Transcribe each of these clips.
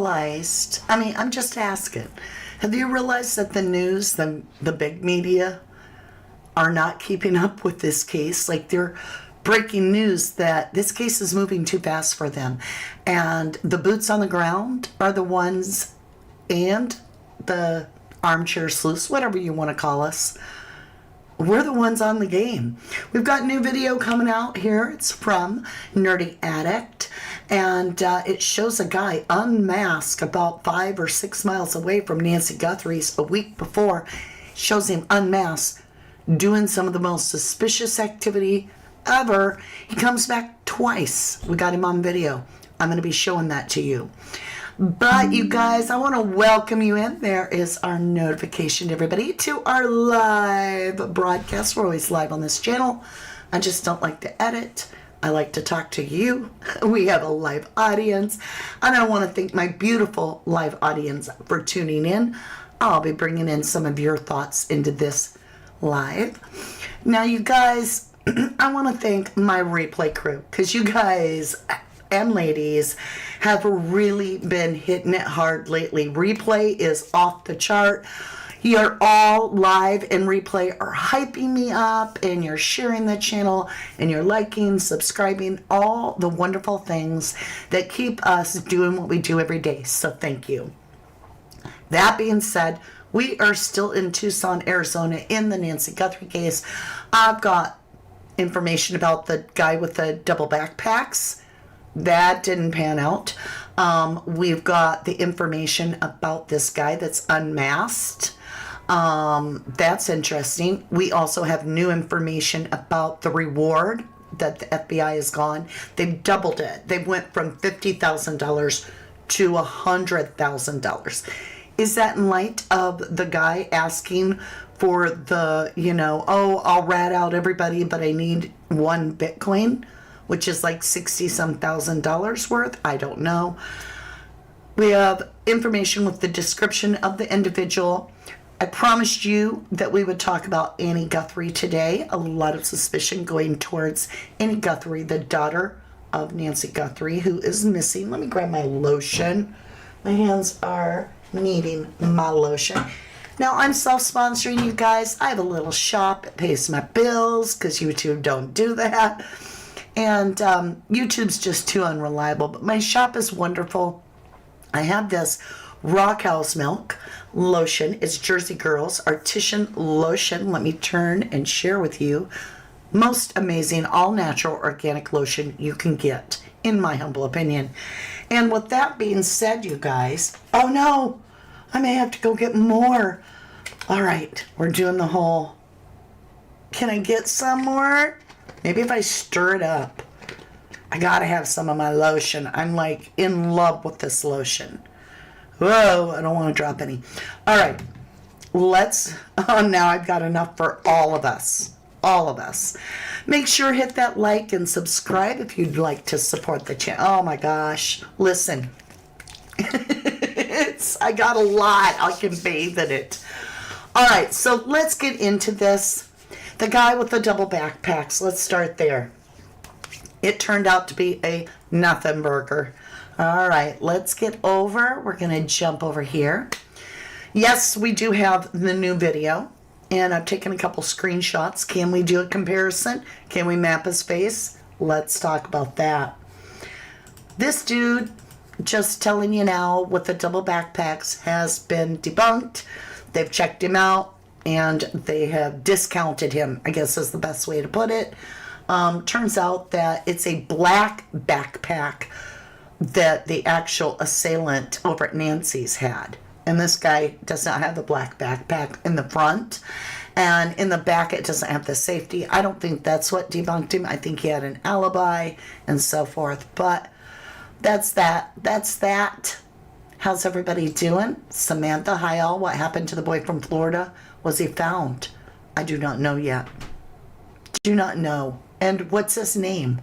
realized, I'm just asking, have you realized that the news, the big media, are not keeping up with this case? Like, they're breaking news that this case is moving too fast for them. And the boots on the ground are the ones, and the armchair sleuths, whatever you want to call us, we're the ones on the game. We've got new video coming out here. It's from Nerdy Addict, and it shows a guy unmasked about 5 or 6 miles away from Nancy Guthrie's a week before. Shows him unmasked doing some of the most suspicious activity ever. He comes back twice. We got him on video. I'm going to be showing that to you. But you guys, I want to welcome you in. There is our notification to everybody to our live broadcast. We're always live on this channel. I just don't like to edit. I like to talk to you. We have a live audience. And I want to thank my beautiful live audience for tuning in. I'll be bringing in some of your thoughts into this live. Now, you guys, I want to thank my replay crew, because you guys and ladies have really been hitting it hard lately. Replay is off the chart. You're all live and replay are hyping me up, and you're sharing the channel, and you're liking, subscribing, all the wonderful things that keep us doing what we do every day. So thank you. That being said, we are still in Tucson, Arizona in the Nancy Guthrie case. I've got information about the guy with the double backpacks. That didn't pan out. We've got the information about this guy that's unmasked. That's interesting. We also have new information about the reward that the FBI has gone. They've doubled it. They went from $50,000 to $100,000. Is that in light of the guy asking for the, I'll rat out everybody, but I need 1 Bitcoin, which is like $60-some thousand worth? I don't know. We have information with the description of the individual. I promised you that we would talk about Annie Guthrie today. A lot of suspicion going towards Annie Guthrie, the daughter of Nancy Guthrie, who is missing. Let me grab my lotion. My hands are needing my lotion. Now, I'm self-sponsoring, you guys. I have a little shop. It pays my bills because YouTube don't do that. And YouTube's just too unreliable. But my shop is wonderful. I have this raw cow's milk lotion. It's Jersey Girls Artisan Lotion. Let me turn and share with you. Most amazing, all-natural, organic lotion you can get, in my humble opinion. And with that being said, you guys, oh no, I may have to go get more. All right, we're doing the whole, can I get some more? Maybe if I stir it up. I gotta have some of my lotion. I'm like in love with this lotion. Whoa, I don't want to drop any. All right, now I've got enough for all of us. All of us. Make sure hit that like and subscribe if you'd like to support the channel. Oh my gosh, listen. I got a lot. I can bathe in it. All right, so let's get into this. The guy with the double backpacks, let's start there. It turned out to be a nothing burger. All right, let's get over. We're going to jump over here. Yes, we do have the new video, and I've taken a couple screenshots. Can we do a comparison? Can we map his face? Let's talk about that. This dude, just telling you now, with the double backpacks, has been debunked. They've checked him out, and they have discounted him, I guess is the best way to put it. Turns out that it's a black backpack that the actual assailant over at Nancy's had. And this guy does not have the black backpack in the front. And in the back, it doesn't have the safety. I don't think that's what debunked him. I think he had an alibi and so forth. But that's that. That's that. How's everybody doing? Samantha, hi all. What happened to the boy from Florida? Was he found? I do not know yet. Do not know. And what's his name?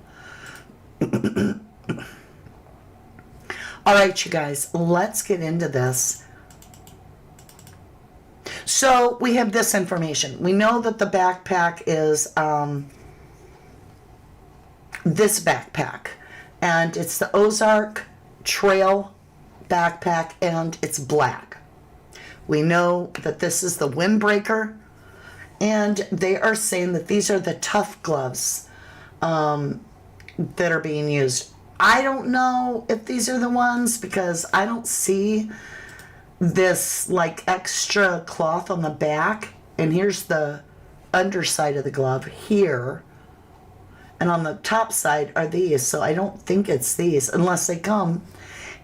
All right, you guys, let's get into this. So we have this information. We know that the backpack is this backpack, and it's the Ozark Trail backpack, and it's black. We know that this is the windbreaker, and they are saying that these are the tough gloves that are being used. I don't know if these are the ones because I don't see this like extra cloth on the back. And here's the underside of the glove here. And on the top side are these. So I don't think it's these unless they come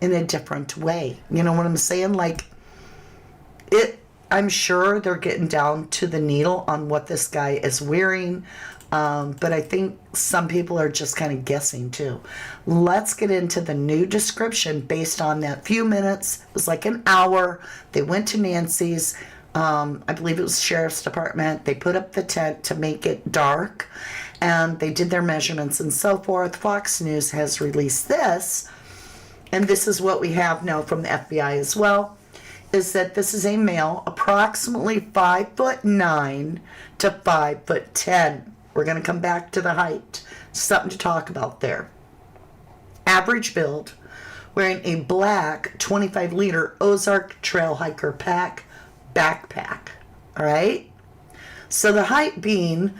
in a different way. You know what I'm saying? Like, I'm sure they're getting down to the needle on what this guy is wearing. But I think some people are just kind of guessing too. Let's get into the new description based on that few minutes. It was like an hour. They went to Nancy's. I believe it was Sheriff's Department. They put up the tent to make it dark. And they did their measurements and so forth. Fox News has released this. And this is what we have now from the FBI as well. Is that this is a male, approximately 5'9" to 5'10". We're going to come back to the height. Something to talk about there. Average build, wearing a black 25-liter Ozark Trail Hiker pack backpack. All right? So the height being,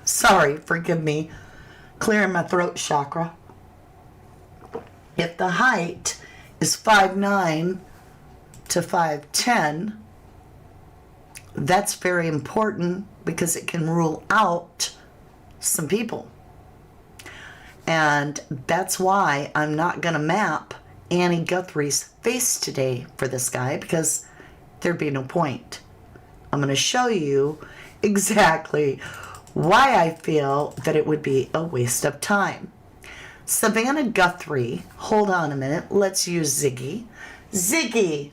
sorry, forgive me, clearing my throat chakra. If the height is 5'9" to 5'10", that's very important because it can rule out some people. And that's why I'm not going to map Annie Guthrie's face today for this guy because there'd be no point. I'm going to show you exactly why I feel that it would be a waste of time. Savannah Guthrie, hold on a minute, let's use Ziggy. Ziggy,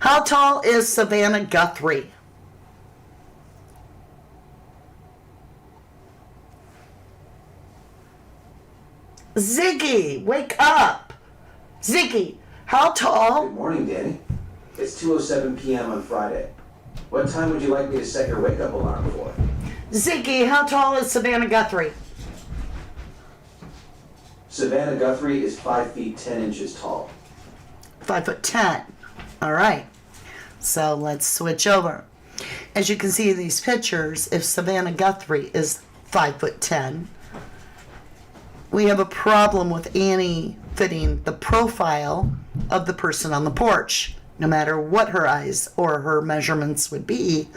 how tall is Savannah Guthrie? Ziggy, wake up. Ziggy, how tall? Good morning, Danny. It's 2:07 p.m. on Friday. What time would you like me to set your wake-up alarm for? Ziggy, how tall is Savannah Guthrie? Savannah Guthrie is 5 feet 10 inches tall. 5'10". All right. So let's switch over. As you can see in these pictures, if Savannah Guthrie is 5'10", we have a problem with Annie fitting the profile of the person on the porch. No matter what her eyes or her measurements would be,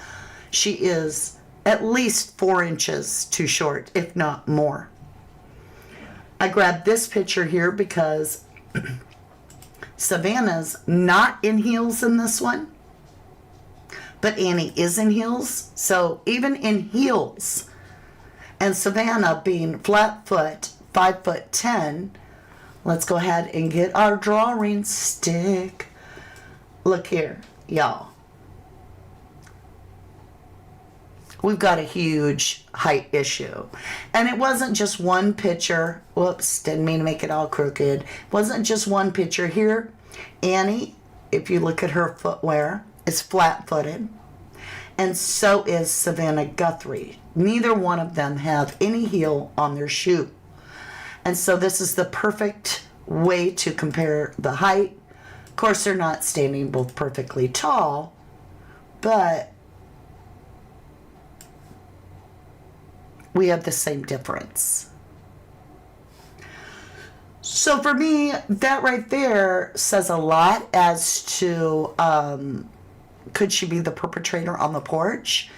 she is at least 4 inches too short, if not more. I grabbed this picture here because Savannah's not in heels in this one, but Annie is in heels. So even in heels, and Savannah being flat foot, 5'10", let's go ahead and get our drawing stick. Look here, y'all. We've got a huge height issue. And it wasn't just one picture. Whoops, didn't mean to make it all crooked. It wasn't just one picture here. Annie, if you look at her footwear, is flat-footed. And so is Savannah Guthrie. Neither one of them have any heel on their shoe. And so this is the perfect way to compare the height. Of course, they're not standing both perfectly tall, but we have the same difference. So for me, that right there says a lot as to could she be the perpetrator on the porch?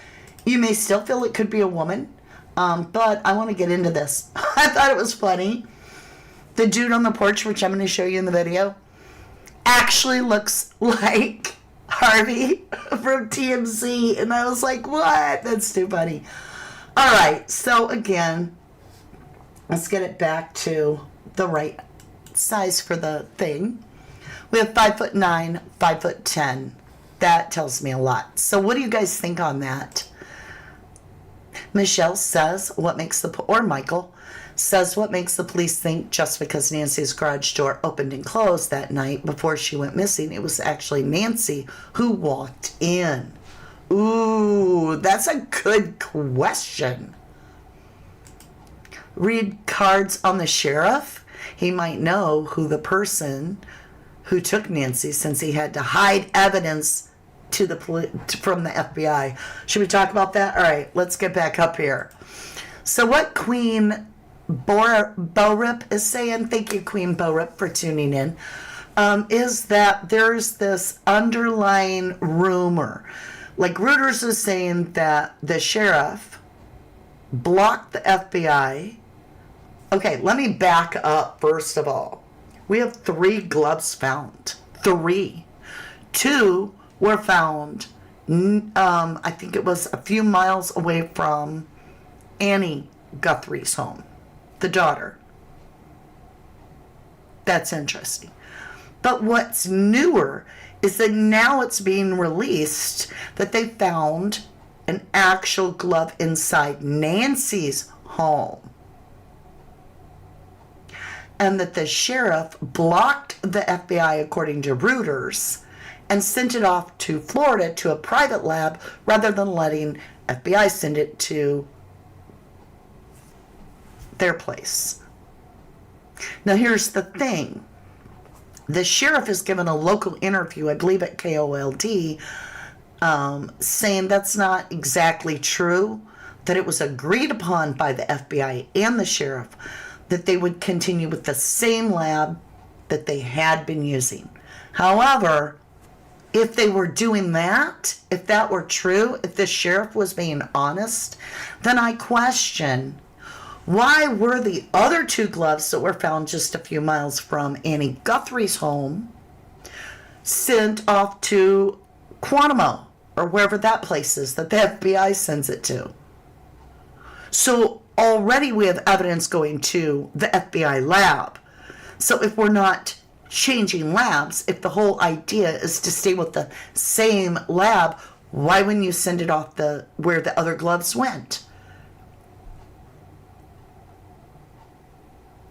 You may still feel it could be a woman, but I want to get into this. I thought it was funny. The dude on the porch, which I'm going to show you in the video, actually looks like Harvey from TMZ. And I was like, what? That's too funny. All right, so again, let's get it back to the right size for the thing. We have 5'9", 5'10". That tells me a lot. So what do you guys think on that? Michelle says, Michael says, what makes the police think just because Nancy's garage door opened and closed that night before she went missing, it was actually Nancy who walked in? Ooh, that's a good question. Read cards on the sheriff. he might know who the person who took Nancy, since he had to hide evidence to the from the FBI. Should we talk about that? All right, let's get back up here. So what Queen Borip is saying, thank you, Queen Borip, for tuning in, is that there's this underlying rumor. Like Reuters is saying that the sheriff blocked the FBI. Okay, let me back up first of all. We have 3 gloves found. 3. 2 were found, I think it was a few miles away from Annie Guthrie's home, the daughter. That's interesting. But what's newer is that now it's being released that they found an actual glove inside Nancy's home. And that the sheriff blocked the FBI, according to Reuters, and sent it off to Florida to a private lab rather than letting FBI send it to their place. Now here's the thing. The sheriff has given a local interview, I believe at KOLD, saying that's not exactly true, that it was agreed upon by the FBI and the sheriff that they would continue with the same lab that they had been using. However, if they were doing that, if that were true, if the sheriff was being honest, then I question why were the other 2 gloves that were found just a few miles from Annie Guthrie's home sent off to Guantanamo or wherever that place is that the FBI sends it to. So already we have evidence going to the FBI lab. So if we're not changing labs, if the whole idea is to stay with the same lab, why wouldn't you send it off where the other gloves went?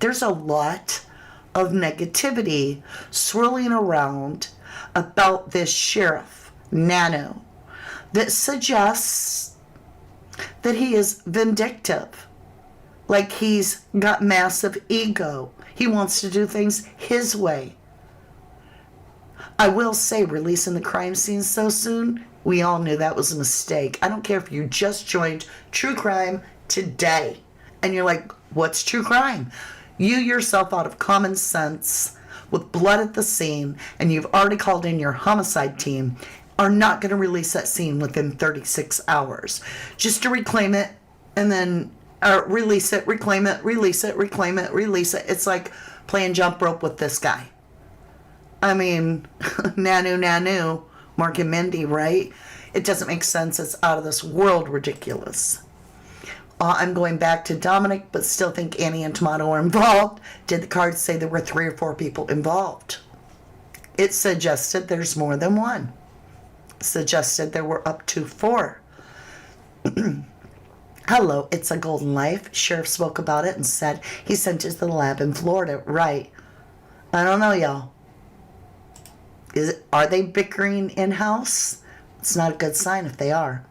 There's a lot of negativity swirling around about this sheriff, Nano, that suggests that he is vindictive, like he's got massive ego. He wants to do things his way. I will say, releasing the crime scene so soon, we all knew that was a mistake. I don't care if you just joined True Crime today and you're like, what's true crime? You yourself, out of common sense, with blood at the scene, and you've already called in your homicide team, are not going to release that scene within 36 hours. Just to reclaim it and then release it, reclaim it, release it, reclaim it, release it. It's like playing jump rope with this guy. I mean, Nanu, Mark and Mindy, right? It doesn't make sense. It's out of this world ridiculous. I'm going back to Dominic, but still think Annie and Tomato are involved. Did the cards say there were 3 or 4 people involved? It suggested there's more than one. Suggested there were up to 4. Hello, it's a golden life. Sheriff spoke about it and said he sent it to the lab in Florida. Right. I don't know, y'all. Are they bickering in-house? It's not a good sign if they are.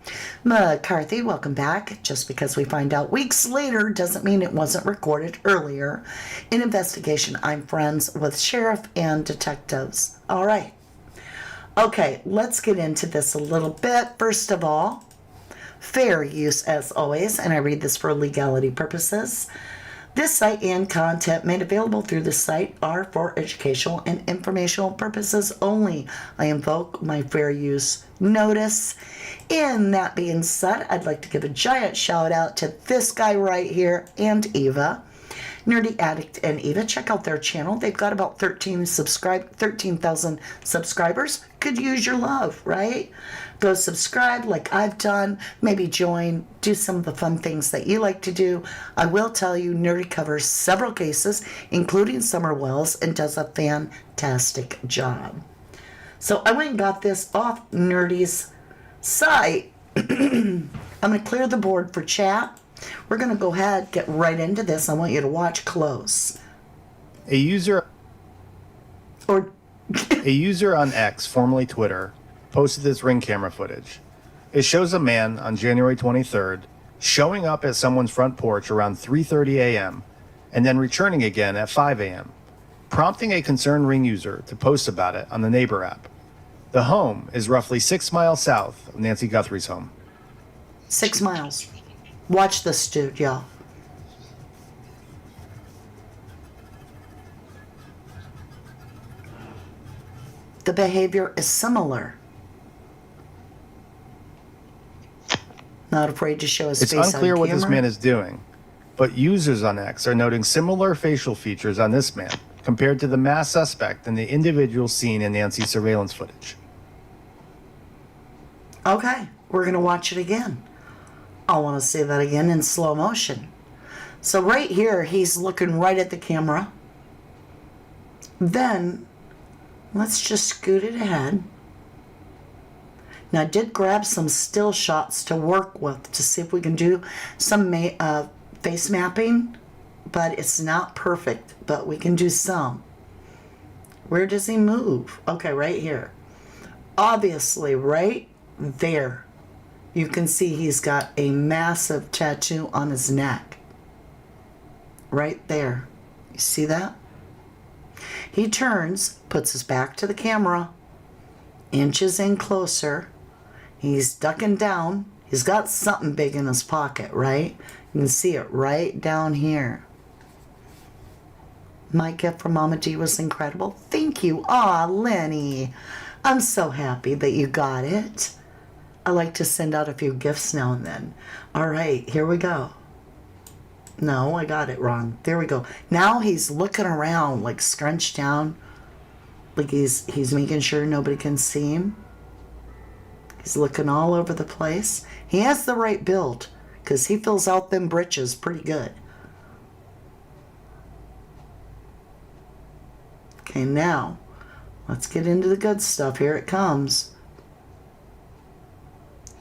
McCarthy, welcome back. Just because we find out weeks later doesn't mean it wasn't recorded earlier. In investigation, I'm friends with sheriff and detectives. All right. Okay, let's get into this a little bit. First of all, fair use as always, and I read this for legality purposes. This site and content made available through this site are for educational and informational purposes only. I invoke my fair use notice. And that being said, I'd like to give a giant shout out to this guy right here and Eva. Nerdy Addict and Eva, check out their channel. They've got about 13,000 subscribers. Could use your love, right? Go subscribe like I've done. Maybe join. Do some of the fun things that you like to do. I will tell you, Nerdy covers several cases, including Summer Wells, and does a fantastic job. So I went and got this off Nerdy's site. I'm going to clear the board for chat. We're going to go ahead, get right into this. I want you to watch close. A user on X, formerly Twitter, posted this Ring camera footage. It shows a man on January 23rd showing up at someone's front porch around 3:30 a.m. and then returning again at 5 a.m., prompting a concerned ring user to post about it on the Neighbor app. The home is roughly 6 miles south of Nancy Guthrie's home. 6 miles. Watch this dude, y'all. The behavior is similar. Not afraid to show his It's face unclear on what this camera. man is doing, but users on X are noting similar facial features on this man compared to the masked suspect and the individual seen in Nancy's surveillance footage. Okay, we're going to watch it again. I want to see that again in slow motion. So right here, he's looking right at the camera. Then, let's just scoot it ahead. Now, I did grab some still shots to work with to see if we can do some face mapping, but it's not perfect, but we can do some. Where does he move? Okay, right here. Obviously, right there, you can see he's got a massive tattoo on his neck. Right there. You see that? He turns, puts his back to the camera, inches in closer. He's ducking down. He's got something big in his pocket, right? You can see it right down here. My gift from Mama D was incredible. Thank you. Aw, Lenny. I'm so happy that you got it. I like to send out a few gifts now and then. All right, here we go. No, I got it wrong. There we go. Now he's looking around, like scrunched down. Like he's making sure nobody can see him. He's looking all over the place. He has the right build, because he fills out them britches pretty good. Okay, now, let's get into the good stuff. Here it comes.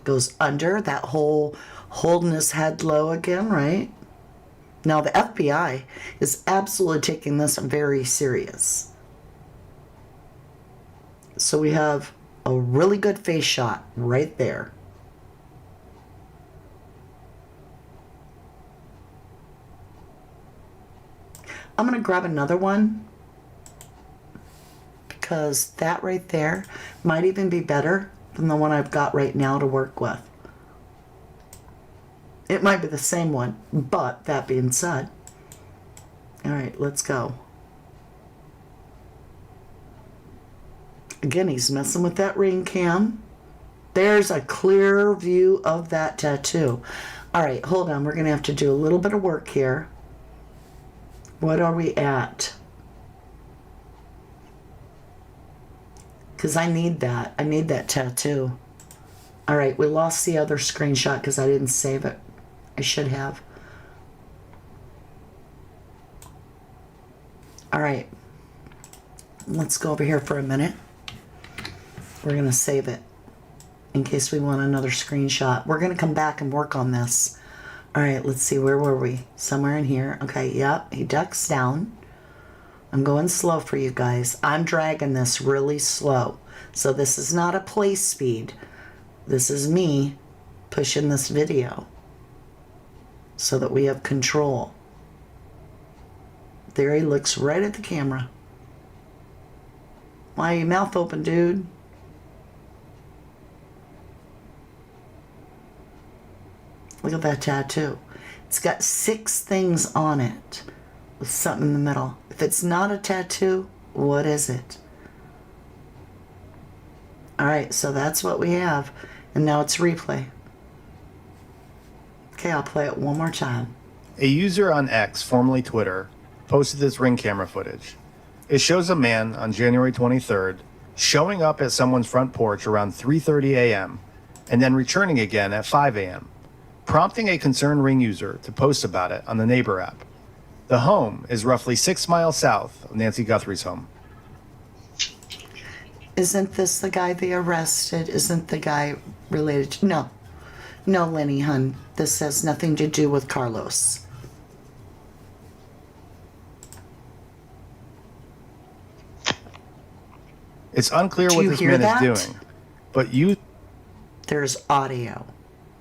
Goes under, that whole holding his head low again, right? Now, the FBI is absolutely taking this very serious. So we have a really good face shot right there. I'm going to grab another one, because that right there might even be better than the one I've got right now to work with. It might be the same one, but that being said, all right, let's go. Again, he's messing with that ring cam. There's a clear view of that tattoo. All right, hold on. We're going to have to do a little bit of work here. What are we at? Because I need that. I need that tattoo. All right, we lost the other screenshot because I didn't save it. I should have. All right. Let's go over here for a minute. We're going to save it in case we want another screenshot. We're going to come back and work on this. All right, let's see. Where were we? Somewhere in here. Okay, yep. He ducks down. I'm going slow for you guys. I'm dragging this really slow. So this is not a play speed. This is me pushing this video so that we have control. There he looks right at the camera. Why are your mouth open, dude? Look at that tattoo. It's got 6 things on it with something in the middle. If it's not a tattoo, what is it? All right, so that's what we have. And now it's replay. Okay, I'll play it one more time. A user on X, formerly Twitter, posted this ring camera footage. It shows a man on January 23rd showing up at someone's front porch around 3:30 a.m. and then returning again at 5 a.m., prompting a concerned ring user to post about it on the Neighbor app. The home is roughly 6 miles south of Nancy Guthrie's home. Isn't this the guy they arrested? Isn't the guy related to... No. No, Lenny, hun. This has nothing to do with Carlos. It's unclear Do what you this hear man that? is doing, but you... There's audio,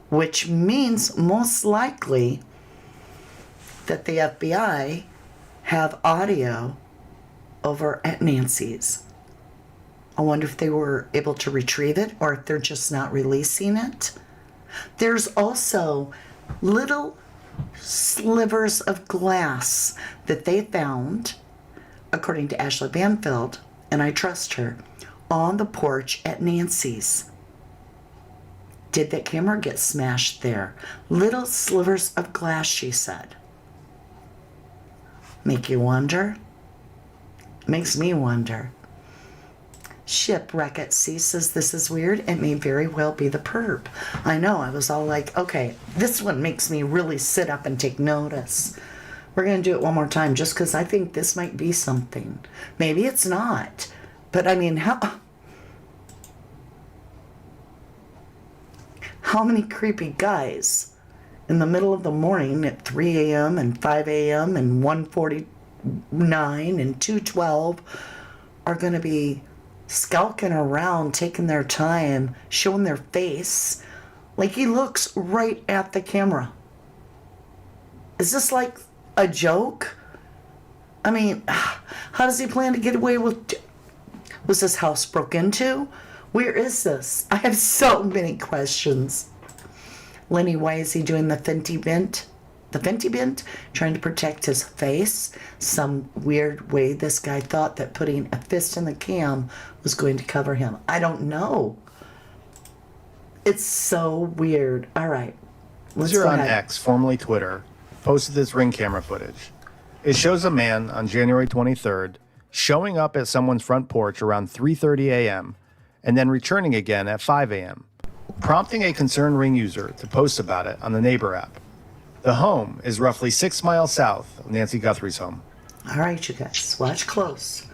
which means most likely that the FBI have audio over at Nancy's. I wonder if they were able to retrieve it or if they're just not releasing it. There's also little slivers of glass that they found, according to Ashley Banfield, and I trust her, on the porch at Nancy's. Did that camera get smashed there? Little slivers of glass, she said. Make you wonder? Makes me wonder. Shipwreck at Sea says this is weird. It may very well be the perp. I know, I was all like, okay, this one makes me really sit up and take notice. We're going to do it one more time just because I think this might be something. Maybe it's not. But I mean, how many creepy guys in the middle of the morning at 3 a.m. and 5 a.m. and 1:49 and 2:12 are going to be skulking around, taking their time, showing their face? Like, he looks right at the camera. Is this like a joke? I mean, how does he plan to get away with... Was this house broke into? Where is this? I have so many questions. Lenny, why is he doing the Fenty bent? The Fenty bent? Trying to protect his face? Some weird way this guy thought that putting a fist in the cam was going to cover him. I don't know. It's so weird. All right. Let's User go on ahead. X, formerly Twitter, posted this Ring camera footage. It shows a man on January 23rd showing up at someone's front porch around 3:30 a.m. and then returning again at 5 a.m., prompting a concerned Ring user to post about it on the Neighbor app. The home is roughly 6 miles south of Nancy Guthrie's home. All right, you guys, watch close.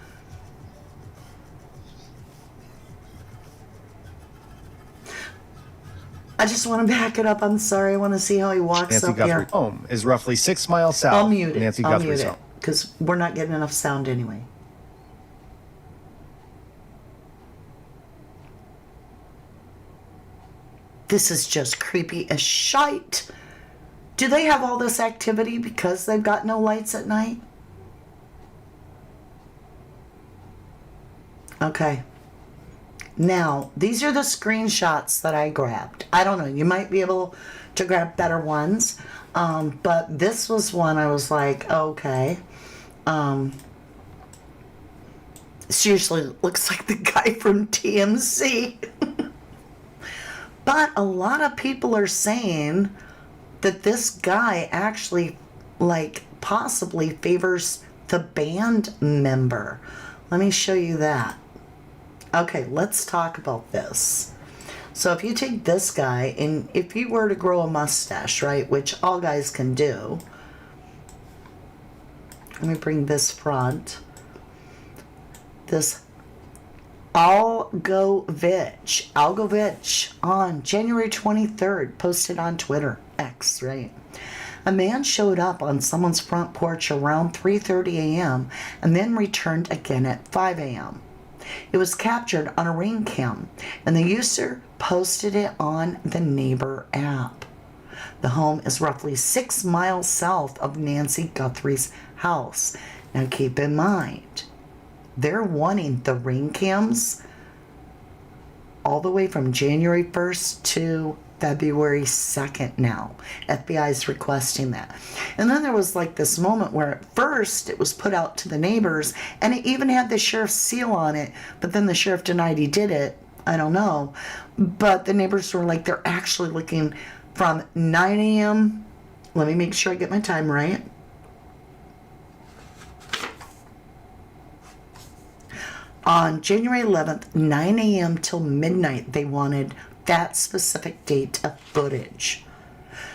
I just want to back it up. I'm sorry. I want to see how he walks Nancy up here. Guthrie's home is roughly 6 miles south I'll mute of it. Nancy I'll Guthrie's mute it home. because we're not getting enough sound anyway. This is just creepy as shite. Do they have all this activity because they've got no lights at night? Okay. Now, these are the screenshots that I grabbed. I don't know. You might be able to grab better ones. But this was one I was like, okay. Seriously, looks like the guy from TMZ. But a lot of people are saying that this guy actually, like, possibly favors the band member. Let me show you that. Okay, let's talk about this. So if you take this guy, and if you were to grow a mustache, right, which all guys can do. Let me bring this front. This Algovich on January 23rd, posted on Twitter, X, right? A man showed up on someone's front porch around 3:30 a.m. and then returned again at 5 a.m. It was captured on a Ring cam, and the user posted it on the Neighbor app. The home is roughly 6 miles south of Nancy Guthrie's house. Now keep in mind, they're wanting the Ring cams all the way from January 1st to February 2nd now. FBI is requesting that. And then there was like this moment where at first it was put out to the neighbors and it even had the sheriff's seal on it, but then the sheriff denied he did it. I don't know. But the neighbors were like, they're actually looking from 9 a.m. Let me make sure I get my time right. On January 11th, 9 a.m. till midnight, they wanted that specific date of footage.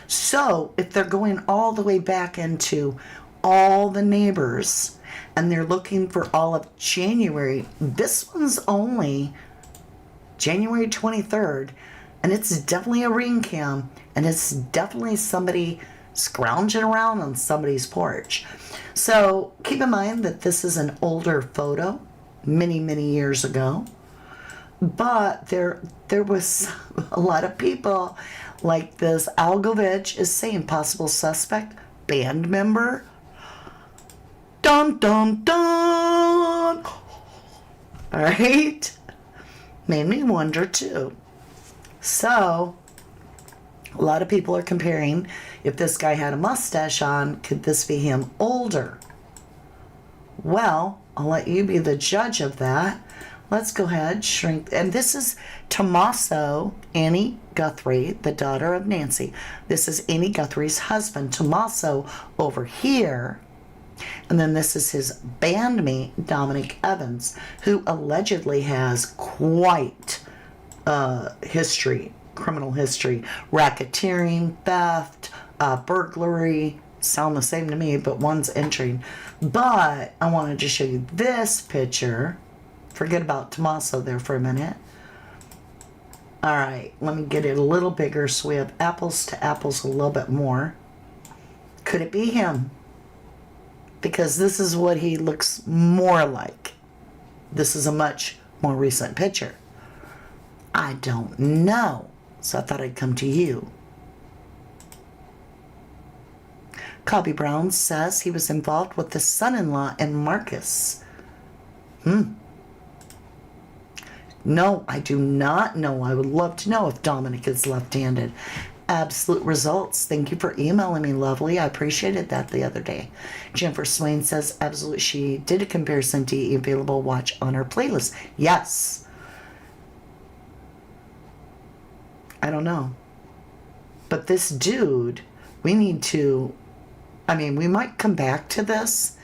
So if they're going all the way back into all the neighbors and they're looking for all of January, this one's only January 23rd, and it's definitely a Ring cam, and it's definitely somebody scrounging around on somebody's porch. So keep in mind that this is an older photo, many years ago. But there was a lot of people, like this Algovich is saying, possible suspect, band member. Dun, dun, dun. All right. Made me wonder too. So, a lot of people are comparing if this guy had a mustache on, could this be him older? Well, I'll let you be the judge of that. Let's go ahead, shrink. And this is Tommaso, Annie Guthrie, the daughter of Nancy. This is Annie Guthrie's husband, Tommaso, over here. And then this is his bandmate, Dominic Evans, who allegedly has quite history, criminal history, racketeering, theft, burglary. Sound the same to me, but one's entering. But I wanted to show you this picture. Forget about Tommaso there for a minute. All right, let me get it a little bigger so we have apples to apples a little bit more. Could it be him? Because this is what he looks more like. This is a much more recent picture. I don't know, so I thought I'd come to you. Cobby Brown says he was involved with the son-in-law and Marcus. No, I do not know. I would love to know if Dominic is left-handed. Absolute results. Thank you for emailing me, lovely. I appreciated that the other day. Jennifer Swain says, absolutely, she did a comparison DE available watch on her playlist. Yes. I don't know. But this dude, we need to, we might come back to this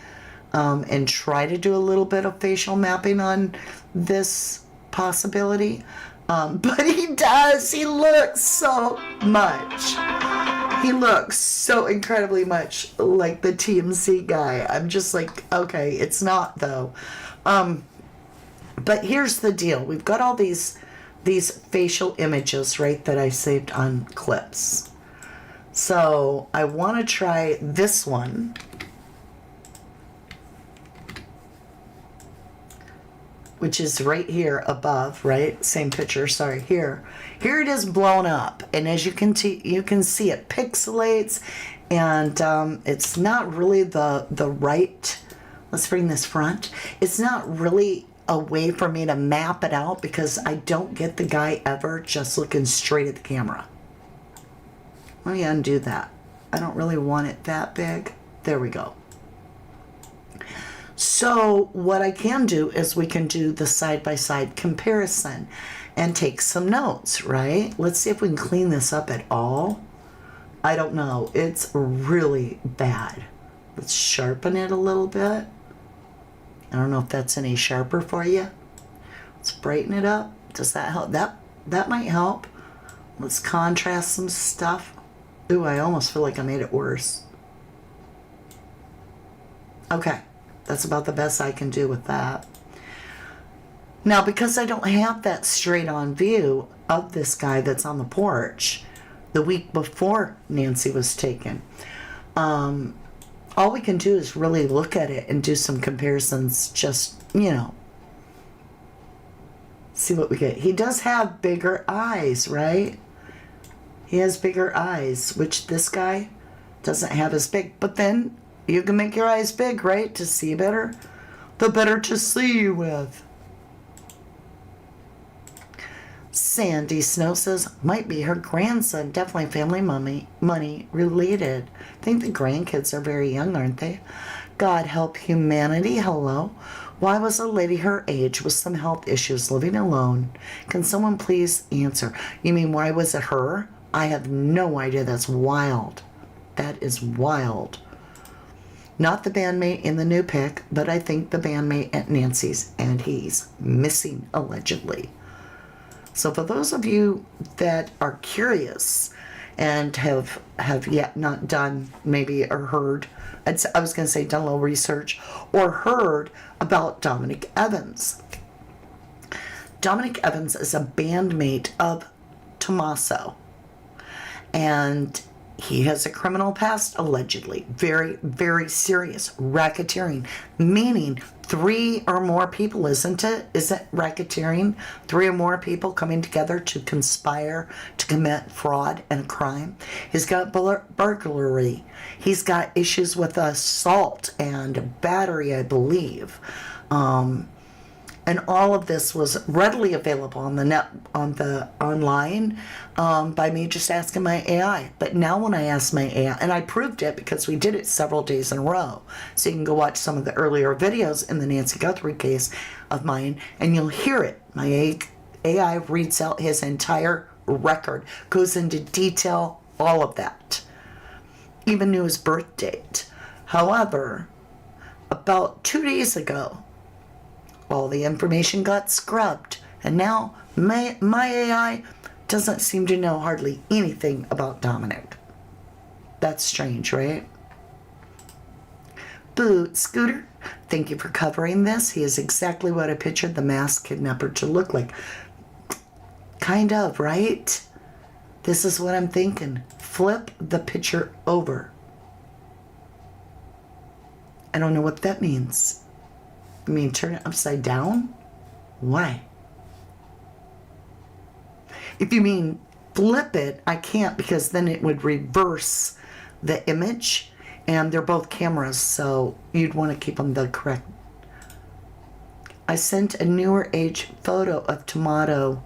and try to do a little bit of facial mapping on this possibility. But he does. He looks so much. He looks so incredibly much like the TMC guy. I'm just like, okay, it's not though. But here's the deal. We've got all these facial images, right, that I saved on clips. So I want to try this one. Which is right here above, right? Same picture, sorry, here. Here it is blown up. And as you can see it pixelates, and it's not really the right, let's bring this front. It's not really a way for me to map it out because I don't get the guy ever just looking straight at the camera. Let me undo that. I don't really want it that big. There we go. So what I can do is we can do the side-by-side comparison and take some notes, right? Let's see if we can clean this up at all. I don't know. It's really bad. Let's sharpen it a little bit. I don't know if that's any sharper for you. Let's brighten it up. Does that help? That might help. Let's contrast some stuff. Ooh, I almost feel like I made it worse. Okay. That's about the best I can do with that. Now, because I don't have that straight-on view of this guy that's on the porch the week before Nancy was taken, all we can do is really look at it and do some comparisons, just, see what we get. He does have bigger eyes, right? He has bigger eyes, which this guy doesn't have as big. But then you can make your eyes big, right? To see better. The better to see you with. Sandy Snow says, might be her grandson. Definitely family money related. I think the grandkids are very young, aren't they? God help humanity. Hello. Why was a lady her age with some health issues living alone? Can someone please answer? You mean why was it her? I have no idea. That's wild. That is wild. Not the bandmate in the new pic, but I think the bandmate at Nancy's, and he's missing allegedly. So for those of you that are curious and have yet not done maybe or heard, I was going to say done a little research or heard about Dominic Evans. Dominic Evans is a bandmate of Tommaso. And He has a criminal past, allegedly. Very, very serious. Racketeering. Meaning 3 or more people, isn't it? Isn't racketeering 3 or more people coming together to conspire to commit fraud and crime? He's got burglary. He's got issues with assault and battery, I believe. And all of this was readily available on the net, online, by me just asking my AI. But now when I ask my AI, and I proved it because we did it several days in a row, so you can go watch some of the earlier videos in the Nancy Guthrie case of mine, and you'll hear it. My AI reads out his entire record, goes into detail, all of that. Even knew his birth date. However, about 2 days ago, all the information got scrubbed, and now my AI doesn't seem to know hardly anything about Dominic. That's strange, right? Boot Scooter, thank you for covering this. He is exactly what I pictured the masked kidnapper to look like. Kind of, right? This is what I'm thinking. Flip the picture over. I don't know what that means. I mean, turn it upside down? Why? If you mean flip it, I can't, because then it would reverse the image, and they're both cameras, so you'd want to keep them the correct. I sent a newer age photo of Tomato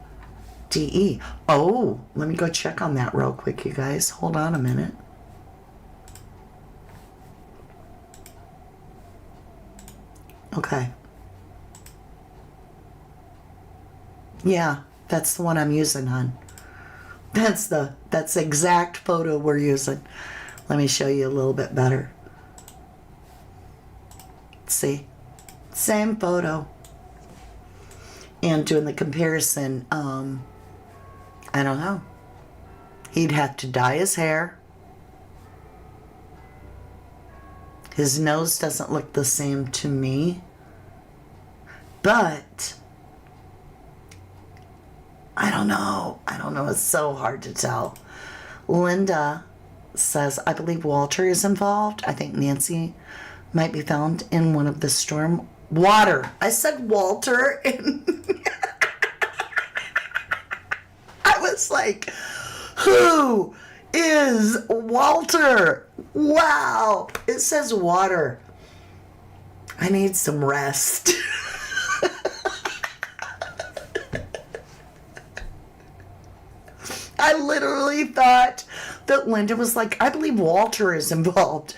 DE. Oh, let me go check on that real quick, you guys. Hold on a minute. Okay. Yeah, that's the one I'm using, hon. That's the exact photo we're using. Let me show you a little bit better. See? Same photo. And doing the comparison, I don't know. He'd have to dye his hair. His nose doesn't look the same to me. But I don't know. It's so hard to tell. Linda says, I believe Walter is involved. I think Nancy might be found in one of the storm water. I said Walter, and I was like, who is Walter? Wow. It says water. I need some rest. I literally thought that Linda was like, I believe Walter is involved.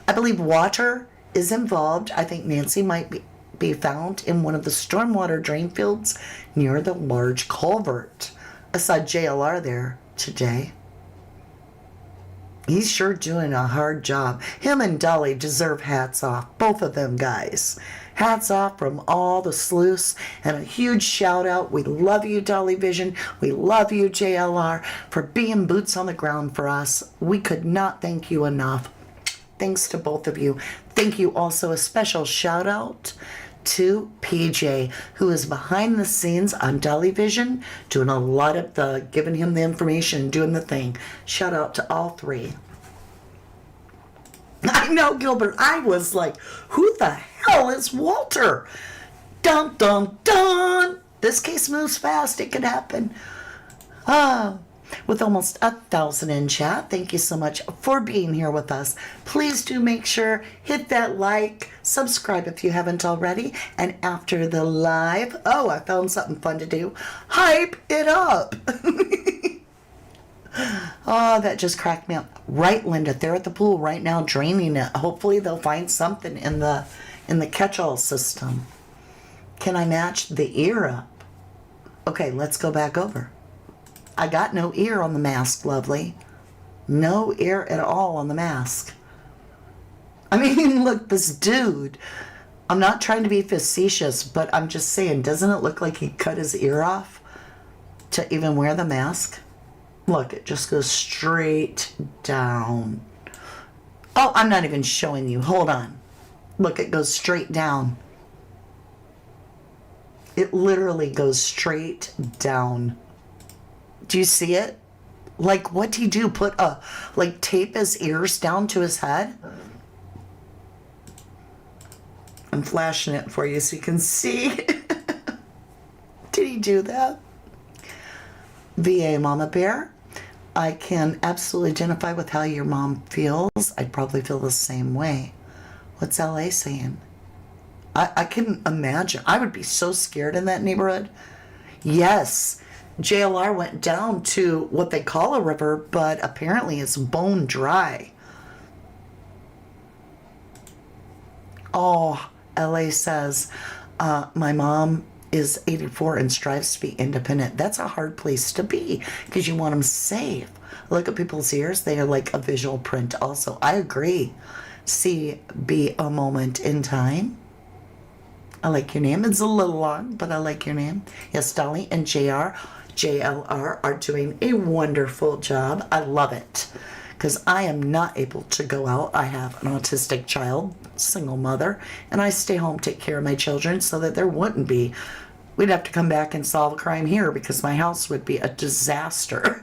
I believe Walter is involved. I think Nancy might be found in one of the stormwater drain fields near the large culvert. I saw JLR there today. He's sure doing a hard job. Him and Dolly deserve hats off. Both of them guys. Hats off from all the sleuths, and a huge shout out. We love you, Dolly Vision. We love you, JLR, for being boots on the ground for us. We could not thank you enough. Thanks to both of you. Thank you also, a special shout out to PJ, who is behind the scenes on Dolly Vision, doing a lot of the, giving him the information, doing the thing. Shout out to all three. I know, Gilbert. I was like, who the hell is Walter? Dun, dun, dun. This case moves fast. It could happen. With almost 1,000 in chat, thank you so much for being here with us. Please do make sure, hit that like, subscribe if you haven't already, and after the live, oh, I found something fun to do. Hype it up. Oh, that just cracked me up. Right, Linda, they're at the pool right now draining it. Hopefully they'll find something in the catch-all system. Can I match the ear up? Okay, let's go back over. I got no ear on the mask, lovely. No ear at all on the mask. I mean, look, this dude. I'm not trying to be facetious, but I'm just saying, doesn't it look like he cut his ear off to even wear the mask? Look, it just goes straight down. Oh, I'm not even showing you. Hold on. Look, it goes straight down. It literally goes straight down. Do you see it? Like, what'd he do? Tape his ears down to his head? I'm flashing it for you so you can see. Did he do that? VA Mama Bear, I can absolutely identify with how your mom feels. I'd probably feel the same way. What's LA saying? I can imagine. I would be so scared in that neighborhood. Yes, JLR went down to what they call a river, but apparently it's bone dry. Oh, LA says, my mom is 84 and strives to be independent. That's a hard place to be because you want them safe. Look at people's ears. They are like a visual print also. I agree. See, be a moment in time. I like your name. It's a little long, but I like your name. Yes, Dolly and JLR are doing a wonderful job. I love it because I am not able to go out. I have an autistic child, single mother, and I stay home, take care of my children so that there wouldn't be. We'd have to come back and solve a crime here because my house would be a disaster.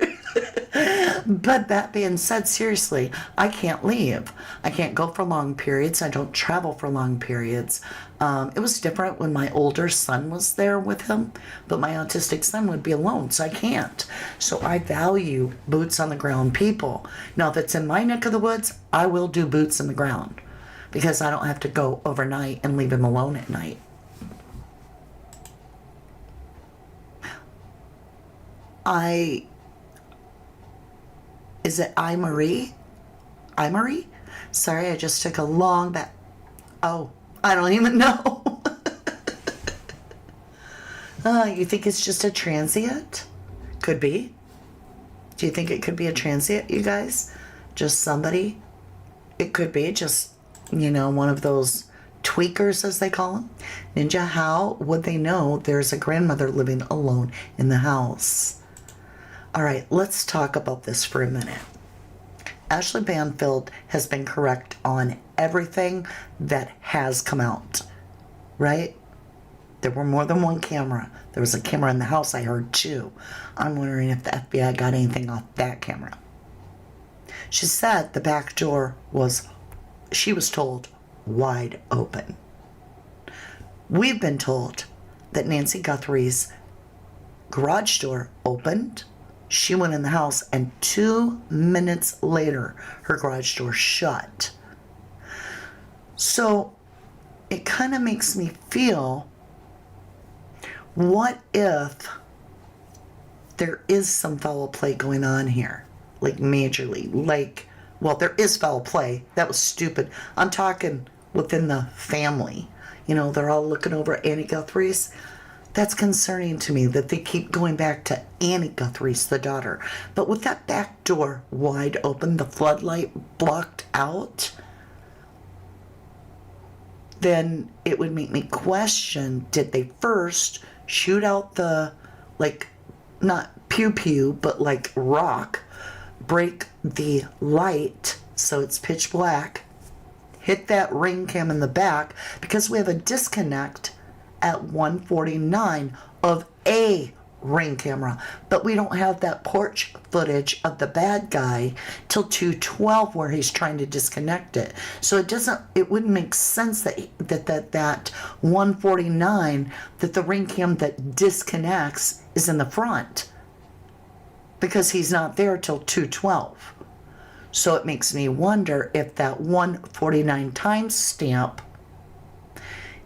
But that being said, seriously, I can't leave. I can't go for long periods. I don't travel for long periods. It was different when my older son was there with him, but my autistic son would be alone, so I can't. So I value boots on the ground people. Now, if it's in my neck of the woods, I will do boots in the ground because I don't have to go overnight and leave him alone at night. Is it Marie? Marie? Sorry, I just took a long back. Oh, I don't even know. You think it's just a transient? Could be. Do you think it could be a transient, you guys? Just somebody? It could be just, one of those tweakers, as they call them. Ninja, how would they know there's a grandmother living alone in the house? All right, let's talk about this for a minute. Ashley Banfield has been correct on everything that has come out, right? There were more than one camera. There was a camera in the house, I heard two. I'm wondering if the FBI got anything off that camera. She said the back door was, she was told, wide open. We've been told that Nancy Guthrie's garage door opened. She went in the house, and 2 minutes later, her garage door shut. So it kind of makes me feel, what if there is some foul play going on here? Like majorly. There is foul play. That was stupid. I'm talking within the family. They're all looking over Annie Guthrie's. That's concerning to me that they keep going back to Annie Guthrie's, the daughter. But with that back door wide open, the floodlight blocked out, then it would make me question, did they first shoot out the, not pew-pew, but rock, break the light so it's pitch black, hit that ring cam in the back, because we have a disconnect at 149 of a ring camera, but we don't have that porch footage of the bad guy till 2:12 where he's trying to disconnect it. So it wouldn't make sense that 149, that the ring cam that disconnects is in the front, because he's not there till 2:12. So it makes me wonder if that 149 timestamp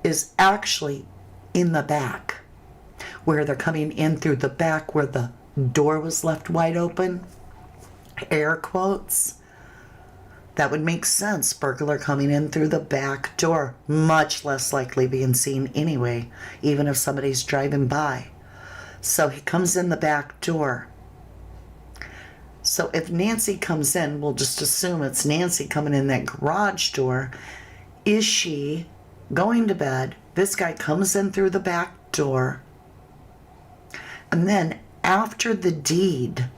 is actually in the back, where they're coming in through the back where the door was left wide open, air quotes. That would make sense. Burglar coming in through the back door, much less likely being seen anyway, even if somebody's driving by. So he comes in the back door. So if Nancy comes in, we'll just assume it's Nancy coming in that garage door. Is she going to bed? This guy comes in through the back door, and then after the deed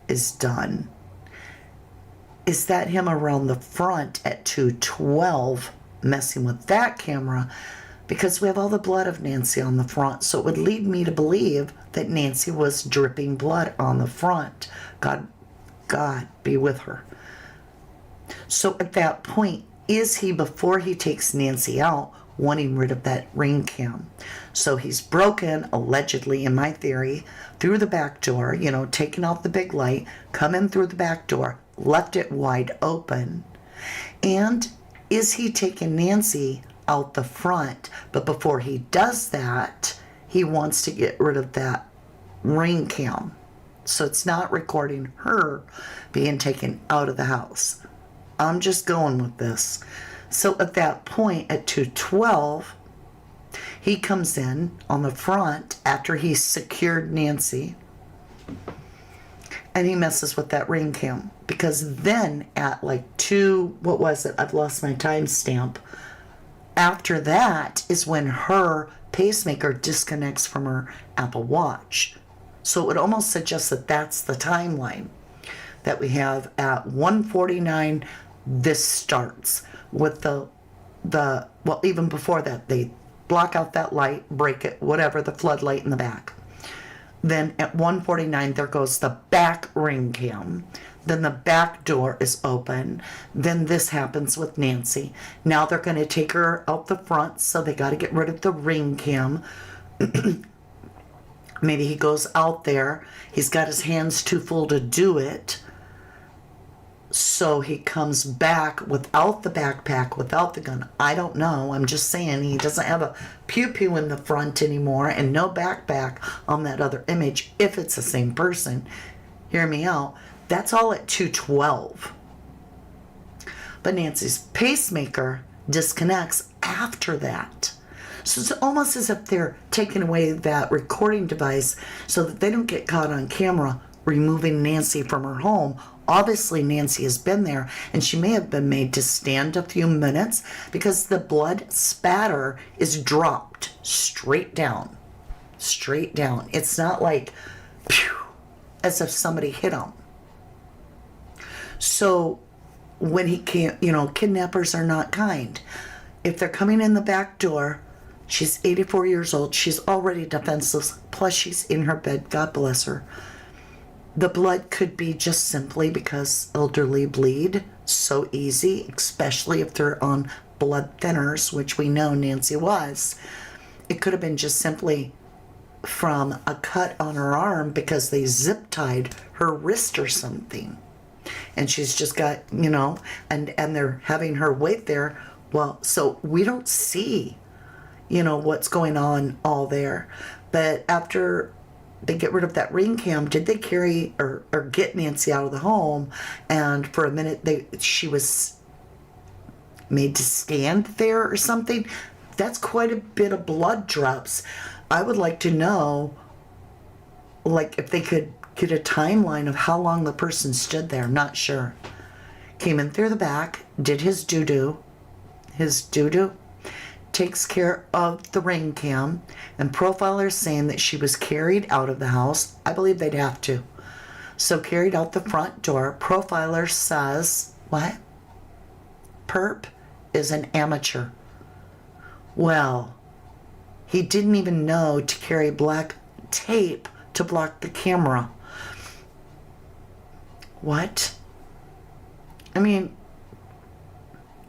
is done, is that him around the front at 2:12 messing with that camera? because we have all the blood of Nancy on the front. So it would lead me to believe that Nancy was dripping blood on the front. God be with her. So at that point, is he, before he takes Nancy out, wanting rid of that ring cam? So he's broken, allegedly, in my theory, through the back door, taken out the big light, come in through the back door, left it wide open. And is he taking Nancy out the front? But before he does that, he wants to get rid of that ring cam. So it's not recording her being taken out of the house. I'm just going with this. So at that point, at 2:12, he comes in on the front after he's secured Nancy, and he messes with that ring cam. Because then at like what was it? I've lost my timestamp. After that is when her pacemaker disconnects from her Apple Watch. So it would almost suggest that that's the timeline that we have. At 1:49, this starts with the well, even before that, they block out that light, break it, whatever, the floodlight in the back. Then at 1:49, there goes the back ring cam. Then the back door is open. Then this happens with Nancy. Now they're going to take her out the front, so they got to get rid of the ring cam. Maybe he goes out there. He's got his hands too full to do it. So he comes back without the backpack, without the gun. I don't know. I'm just saying he doesn't have a pew-pew in the front anymore and no backpack on that other image, if it's the same person. Hear me out. That's all at 2:12. But Nancy's pacemaker disconnects after that. So it's almost as if they're taking away that recording device so that they don't get caught on camera removing Nancy from her home. Obviously, Nancy has been there, and she may have been made to stand a few minutes because the blood spatter is dropped straight down. Straight down. It's not like, pew, as if somebody hit him. So when he can't, kidnappers are not kind. If they're coming in the back door, she's 84 years old, she's already defenseless, plus she's in her bed, God bless her. The blood could be just simply because elderly bleed so easy, especially if they're on blood thinners, which we know Nancy was. It could have been just simply from a cut on her arm because they zip tied her wrist or something. And she's just got, and they're having her wait there. Well, so we don't see, what's going on all there. But after they get rid of that ring cam, did they carry or get Nancy out of the home? And for a minute, she was made to stand there or something. That's quite a bit of blood drops. I would like to know, like, if they could get a timeline of how long the person stood there. Not sure. Came in through the back, did his doo-doo. Takes care of the ring cam, and profilers saying that she was carried out of the house. I believe they'd have to. So carried out the front door. Profiler says, what? Perp is an amateur. Well, he didn't even know to carry black tape to block the camera. What? I mean,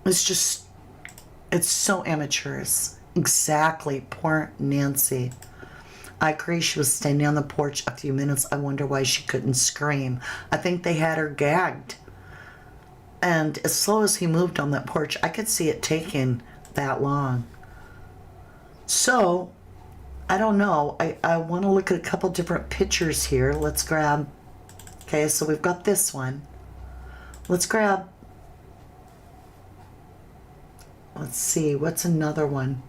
it's so amateurish. Exactly. Poor Nancy. I agree she was standing on the porch a few minutes. I wonder why she couldn't scream. I think they had her gagged. And as slow as he moved on that porch, I could see it taking that long. So, I don't know. I want to look at a couple different pictures here. Let's grab... Okay, so we've got this one. Let's grab... Let's see, what's another one?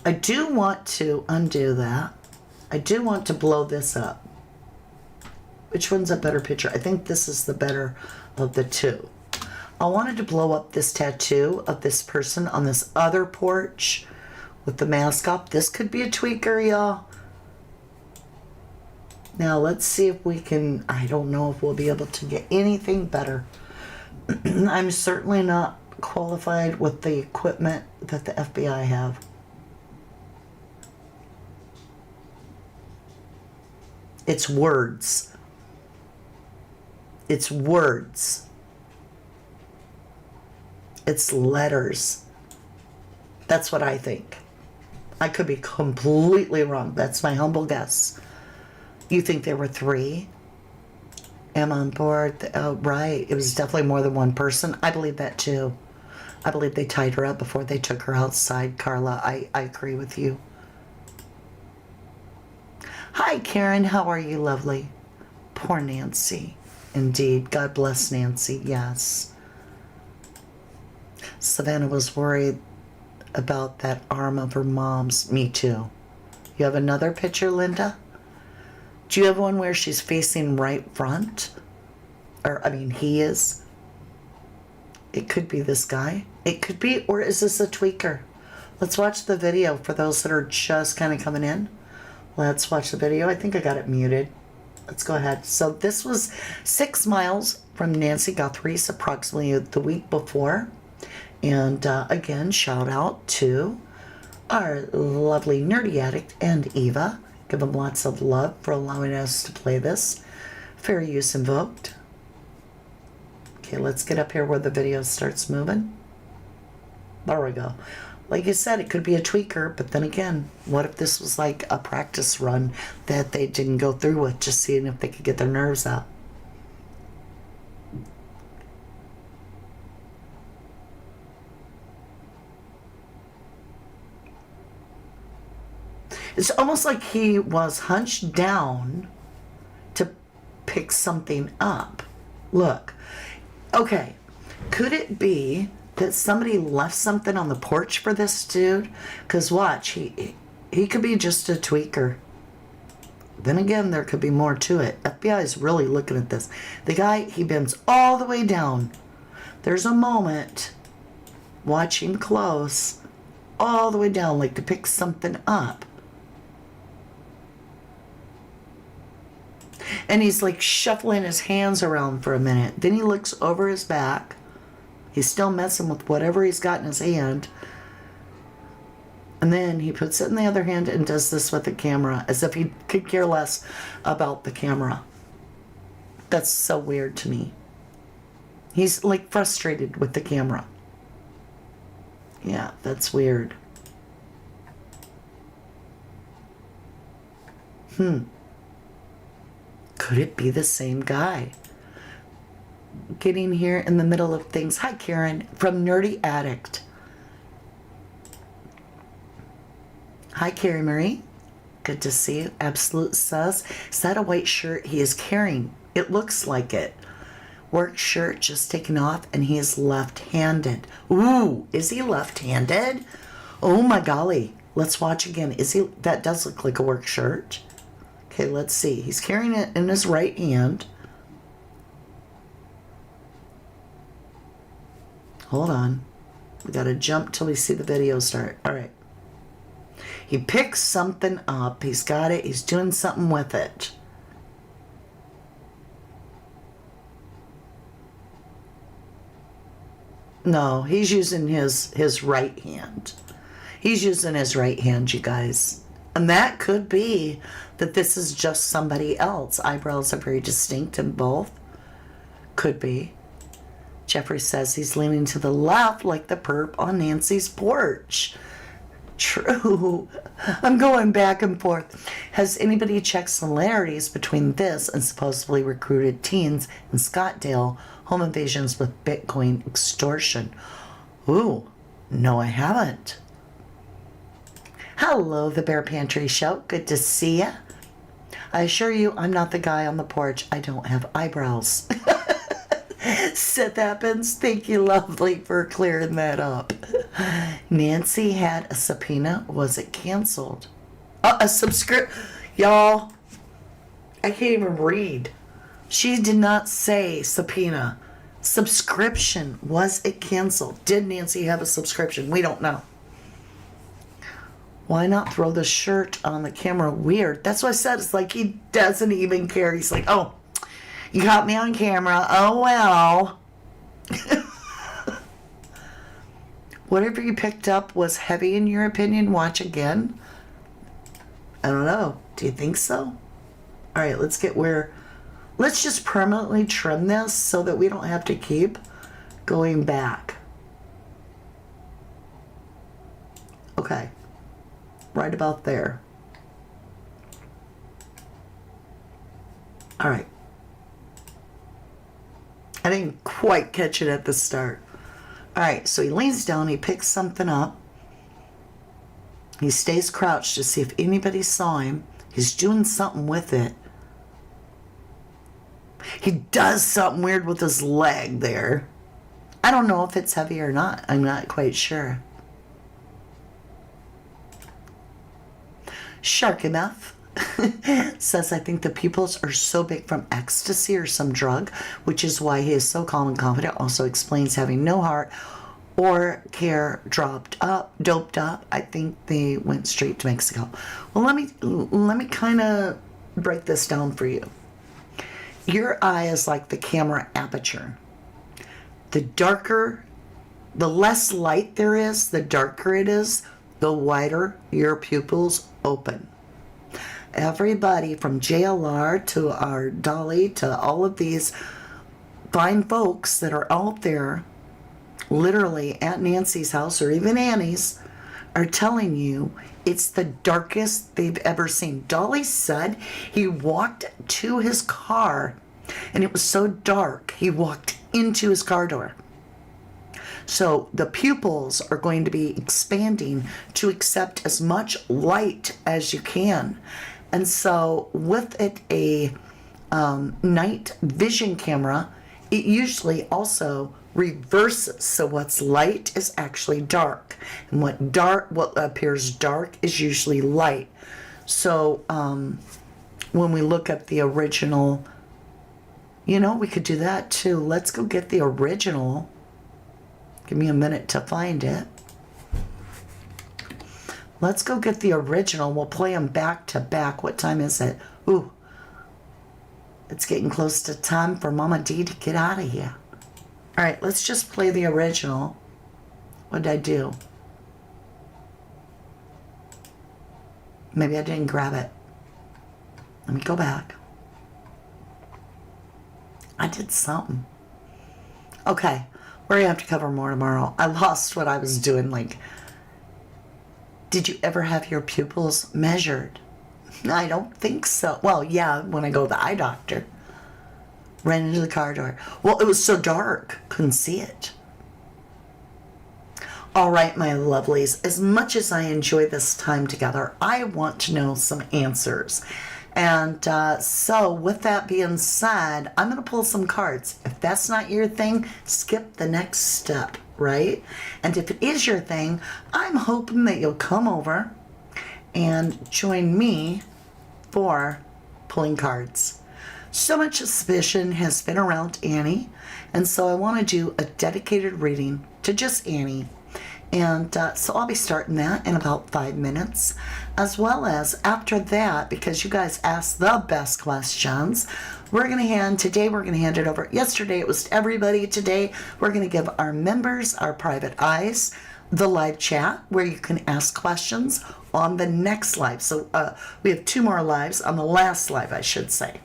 I do want to undo that. I do want to blow this up. Which one's a better picture? I think this is the better of the two. I wanted to blow up this tattoo of this person on this other porch with the mask up. This could be a tweaker, y'all. Now let's see if we can, I don't know if we'll be able to get anything better. I'm certainly not qualified with the equipment that the FBI have. It's words. It's words. It's letters. That's what I think. I could be completely wrong. That's my humble guess. You think there were 3? Am on board. Oh, right. It was definitely more than one person. I believe that too. I believe they tied her up before they took her outside, Carla. I agree with you. Hi, Karen. How are you, lovely? Poor Nancy. Indeed. God bless Nancy. Yes. Savannah was worried about that arm of her mom's. Me too. You have another picture, Linda? Do you have one where she's facing right front? Or, I mean, he is. It could be this guy. It could be, or is this a tweaker? Let's watch the video for those that are just kind of coming in. Let's watch the video. I think I got it muted. Let's go ahead. So this was 6 miles from Nancy Guthrie's approximately the week before. And again, shout out to our lovely nerdy addict and Eva. Give them lots of love for allowing us to play this. Fair use invoked. Okay, let's get up here where the video starts moving. There we go. Like you said, it could be a tweaker, but then again, what if this was like a practice run that they didn't go through with, just seeing if they could get their nerves out? It's almost like he was hunched down to pick something up. Look. Okay. Could it be that somebody left something on the porch for this dude? Because watch, he could be just a tweaker. Then again, there could be more to it. FBI is really looking at this. The guy, he bends all the way down. There's a moment, watch him close, all the way down, like to pick something up. And he's like shuffling his hands around for a minute. Then he looks over his back. He's still messing with whatever he's got in his hand. And then he puts it in the other hand and does this with the camera, as if he could care less about the camera. That's so weird to me. He's like frustrated with the camera. Yeah, that's weird. Could it be the same guy? Getting here in the middle of things. Hi, Karen, from Nerdy Addict. Hi, Carrie Marie. Good to see you. Absolute sus. Is that a white shirt he is carrying? It looks like it. Work shirt just taken off, and he is left-handed. Ooh, is he left-handed? Oh my golly. Let's watch again. Is he? That does look like a work shirt. Okay, let's see. He's carrying it in his right hand. Hold on. We gotta jump till we see the video start. All right. He picks something up. He's got it. He's doing something with it. No, he's using his right hand. He's using his right hand, you guys. And that could be that this is just somebody else. Eyebrows are very distinct in both. Could be. Jeffrey says he's leaning to the left like the perp on Nancy's porch. True. I'm going back and forth. Has anybody checked similarities between this and supposedly recruited teens in Scottsdale home invasions with Bitcoin extortion? Ooh, no, I haven't. Hello, the Bear Pantry Show. Good to see ya. I assure you, I'm not the guy on the porch. I don't have eyebrows. Seth happens. Thank you, lovely, for clearing that up. Nancy had a subpoena. Was it canceled? A subscript. Y'all, I can't even read. She did not say subpoena. Subscription. Was it canceled? Did Nancy have a subscription? We don't know. Why not throw the shirt on the camera? Weird. That's what I said. It's like he doesn't even care. He's like, oh, you caught me on camera. Oh, well. Whatever you picked up was heavy in your opinion. Watch again. I don't know. Do you think so? All right, let's just permanently trim this so that we don't have to keep going back. Okay, right about there. All right. I didn't quite catch it at the start. All right, so he leans down, he picks something up. He stays crouched to see if anybody saw him. He's doing something with it. He does something weird with his leg there. I don't know if it's heavy or not. I'm not quite sure. Shark enough. Says, I think the pupils are so big from ecstasy or some drug, which is why he is so calm and confident. Also explains having no heart or care, doped up. I think they went straight to Mexico. Well, let me kind of break this down for you. Your eye is like the camera aperture. The less light there is, the darker it is, the wider your pupils open. Everybody from JLR to our Dolly to all of these fine folks that are out there, literally at Nancy's house or even Annie's, are telling you it's the darkest they've ever seen. Dolly said he walked to his car and it was so dark he walked into his car door. So the pupils are going to be expanding to accept as much light as you can. And so with it a night vision camera, it usually also reverses. So what's light is actually dark. And what appears dark is usually light. So when we look at the original, we could do that too. Let's go get the original. Give me a minute to find it. Let's go get the original. We'll play them back to back. What time is it? Ooh. It's getting close to time for Mama D to get out of here. All right, let's just play the original. What did I do? Maybe I didn't grab it. Let me go back. I did something. Okay, we're going to have to cover more tomorrow. I lost what I was doing. Did you ever have your pupils measured? I don't think so. Well, yeah, when I go to the eye doctor. Ran into the car door. Well, it was so dark, couldn't see it. All right, my lovelies, as much as I enjoy this time together, I want to know some answers. And so with that being said, I'm going to pull some cards. If that's not your thing, skip the next step, right? And if it is your thing, I'm hoping that you'll come over and join me for pulling cards. So much suspicion has been around Annie, and so I want to do a dedicated reading to just Annie. And so I'll be starting that in about 5 minutes, as well as after that, because you guys asked the best questions, we're going to hand it over. Yesterday it was to everybody. Today we're going to give our members, our private eyes, the live chat where you can ask questions on the next live. So we have 2 more lives on the last live, I should say.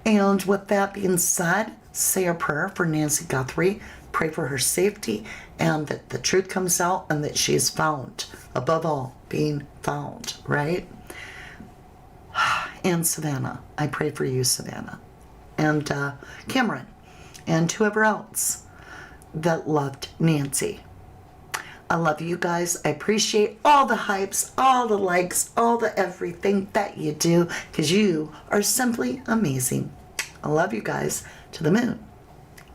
And with that being said, say a prayer for Nancy Guthrie. Pray for her safety and that the truth comes out and that she is found. Above all, being found, right? And Savannah. I pray for you, Savannah. And Cameron. And whoever else that loved Nancy. I love you guys. I appreciate all the hypes, all the likes, all the everything that you do, because you are simply amazing. I love you guys to the moon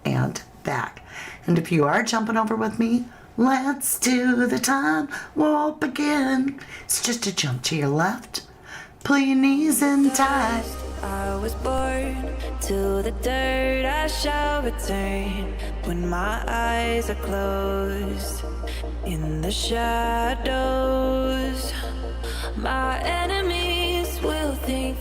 and back. And if you are jumping over with me, let's do the time warp again. It's just a jump to your left. Pull your knees in tight. I was born to the dirt. I shall return when my eyes are closed. In the shadows, my enemies will think